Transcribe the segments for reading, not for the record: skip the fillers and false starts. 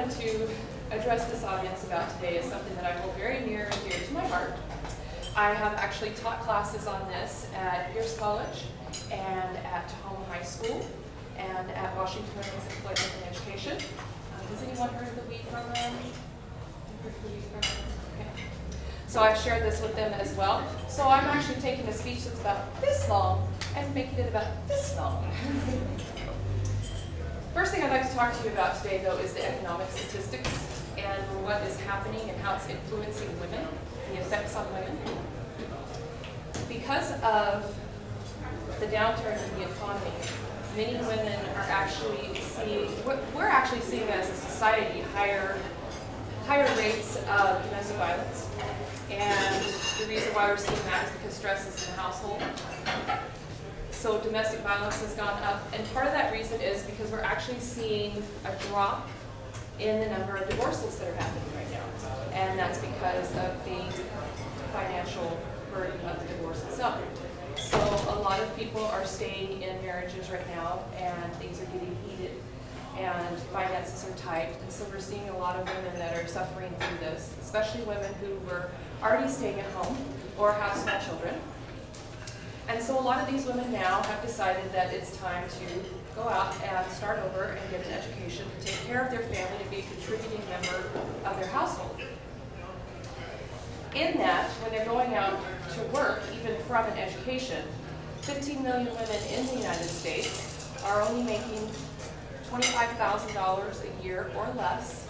wanted to address this audience about today is something that I hold very near and dear to my heart. I have actually taught classes on this at Pierce College and at Tahoma High School and at Washington Women's Employment and Education. Has anyone heard of the WEED program? Okay. So I've shared this with them as well. So I'm actually taking a speech that's about this long and making it about this long. First thing I'd like to talk to you about today, though, is the economic statistics and what is happening and how it's influencing women, the effects on women. Because of the downturn in the economy, many women are actually seeing, we're actually seeing as a society higher rates of domestic violence. And the reason why we're seeing that is because stress is in the household. So domestic violence has gone up, and part of that reason is because we're actually seeing a drop in the number of divorces that are happening right now. And that's because of the financial burden of the divorce itself. So a lot of people are staying in marriages right now, and things are getting heated, and finances are tight. And so we're seeing a lot of women that are suffering through this, especially women who were already staying at home or have small children. And so a lot of these women now have decided that it's time to go out and start over and get an education, to take care of their family, to be a contributing member of their household. In that, when they're going out to work, even from an education, 15 million women in the United States are only making $25,000 a year or less,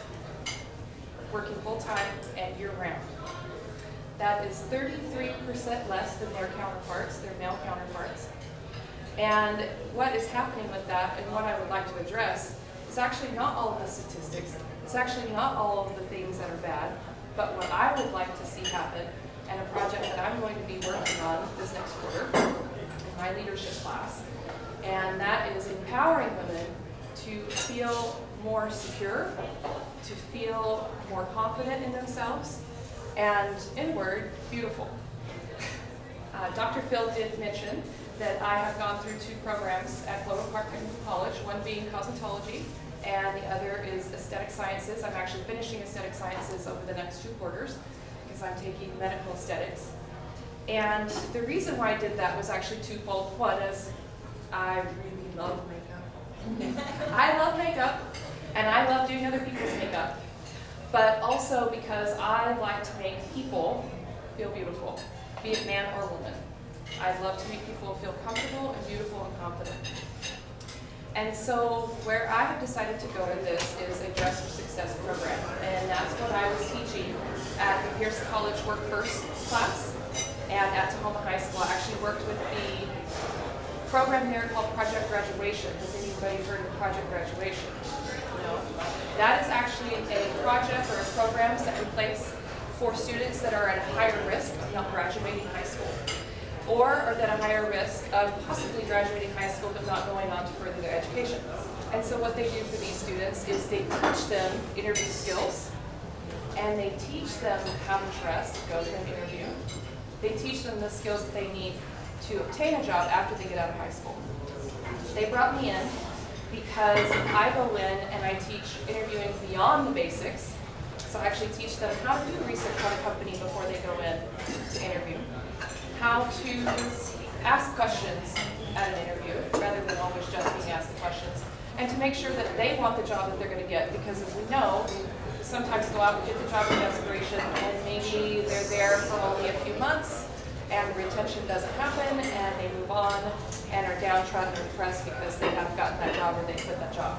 working full-time and year-round. That is 33% less than their counterparts, their male counterparts. And what is happening with that, and what I would like to address, is actually not all of the statistics. It's actually not all of the things that are bad, but what I would like to see happen, and a project that I'm going to be working on this next quarter in my leadership class, and that is empowering women to feel more secure, to feel more confident in themselves, and inward, beautiful. Dr. Phil did mention that I have gone through 2 programs at Lakewood Kiwanis College, one being cosmetology, and the other is aesthetic sciences. I'm actually finishing aesthetic sciences over the next 2 quarters because I'm taking medical aesthetics. And the reason why I did that was actually twofold. One is I really love makeup. I love makeup, and I love doing other people's makeup. But also because I like to make people feel beautiful, be it man or woman. I love to make people feel comfortable and beautiful and confident. And so where I have decided to go with this is a Dress for Success program. And that's what I was teaching at the Pierce College Workforce class and at Tahoma High School. I actually worked with the program there called Project Graduation. Has anybody heard of Project Graduation? No. That is actually a project or a program set in place for students that are at a higher risk of not graduating high school, or are at a higher risk of possibly graduating high school but not going on to further their education. And so what they do for these students is they teach them interview skills, and they teach them how to dress to go to an interview. They teach them the skills that they need to obtain a job after they get out of high school. They brought me in because I go in and I teach interviewing beyond the basics. So I actually teach them how to do research on a company before they go in to interview, how to ask questions at an interview rather than always just being asked the questions, and to make sure that they want the job that they're going to get, because as we know, sometimes go out and get the job in desperation, and maybe they're there for only a few months, and the retention doesn't happen, and they move on and are downtrodden or depressed because they haven't gotten that job or they quit that job.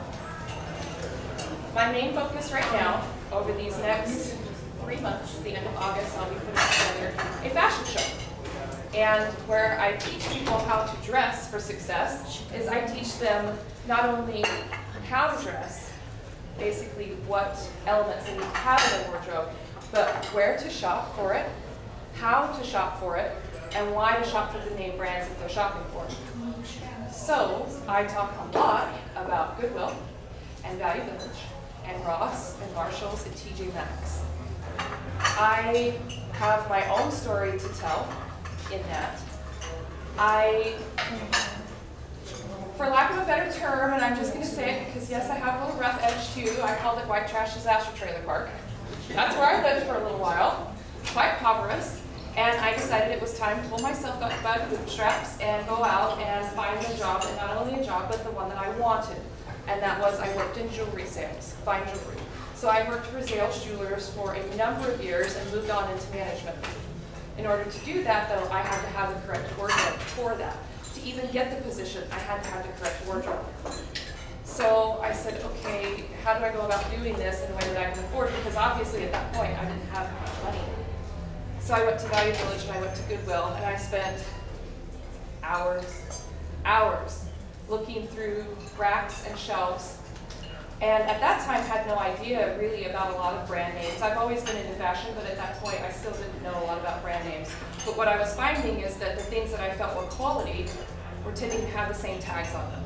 My main focus right now, over these next 3 months, the end of August, I'll be putting together a fashion show. And where I teach people how to dress for success is I teach them not only how to dress, basically what elements they need to have in their wardrobe, but where to shop for it, how to shop for it, and why to shop for the name brands that they're shopping for. So I talk a lot about Goodwill and Value Village and Ross and Marshalls and TJ Maxx. I have my own story to tell in that. I for lack of a better term, and I'm just going to say it because yes, I have a little rough edge too, I called it white trash disaster trailer park. That's where I lived for a little while, quite impoverished, and I decided it was time to pull myself up by the bootstraps and go out and find a job, and not only a job, but the one that I wanted. And that was, I worked in jewelry sales, fine jewelry. So I worked for Zales Jewelers for a number of years and moved on into management. In order to do that, though, I had to have the correct wardrobe for that. To even get the position, I had to have the correct wardrobe. So I said, okay, how do I go about doing this in a way that I can afford? Because obviously at that point, I didn't have much money. So I went to Value Village and I went to Goodwill, and I spent hours looking through racks and shelves. And at that time, had no idea really about a lot of brand names. I've always been into fashion, but at that point, I still didn't know a lot about brand names. But what I was finding is that the things that I felt were quality were tending to have the same tags on them.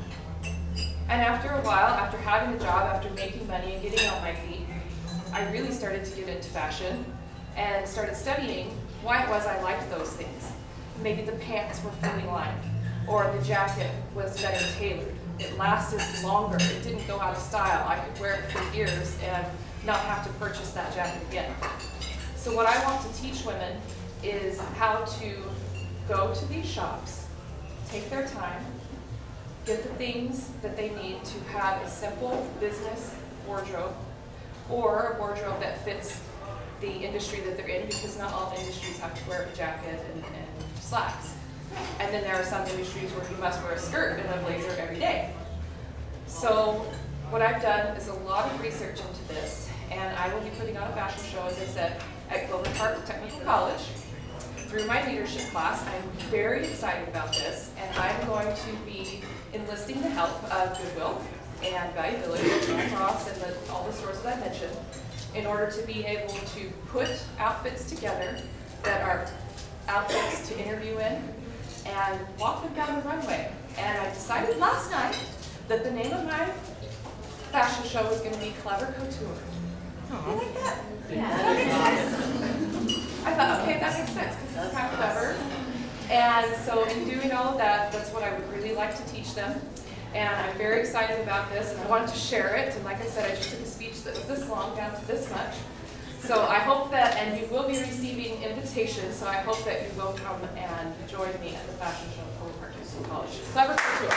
And after a while, after having a job, after making money and getting on my feet, I really started to get into fashion and started studying why it was I liked those things. Maybe the pants were fully lined, or the jacket was better tailored. It lasted longer. It didn't go out of style. I could wear it for years and not have to purchase that jacket again. So what I want to teach women is how to go to these shops, take their time, get the things that they need to have a simple business wardrobe, or a wardrobe that fits the industry that they're in, because not all industries have to wear a jacket and slacks. And then there are some industries where you must wear a skirt and a blazer every day. So what I've done is a lot of research into this, and I will be putting on a fashion show, as I said, at Golden Park Technical College through my leadership class. I'm very excited about this, and I'm going to be enlisting the help of Goodwill and Value Village and Ross and all the stores that I mentioned in order to be able to put outfits together that are outfits to interview in and walk them down the runway. And I decided last night that the name of my fashion show was going to be Clever Couture. You like that? Yeah. Does that make sense? I thought, okay, that makes sense because it's kind of clever. And so in doing all of that, that's what I would really like to teach them. And I'm very excited about this, and I wanted to share it. And like I said, I just took a speech that was this long, down to this much. So I hope that, and you will be receiving invitations, so I hope that you will come and join me at the fashion show at Golden Park Technical College. Clever Couture.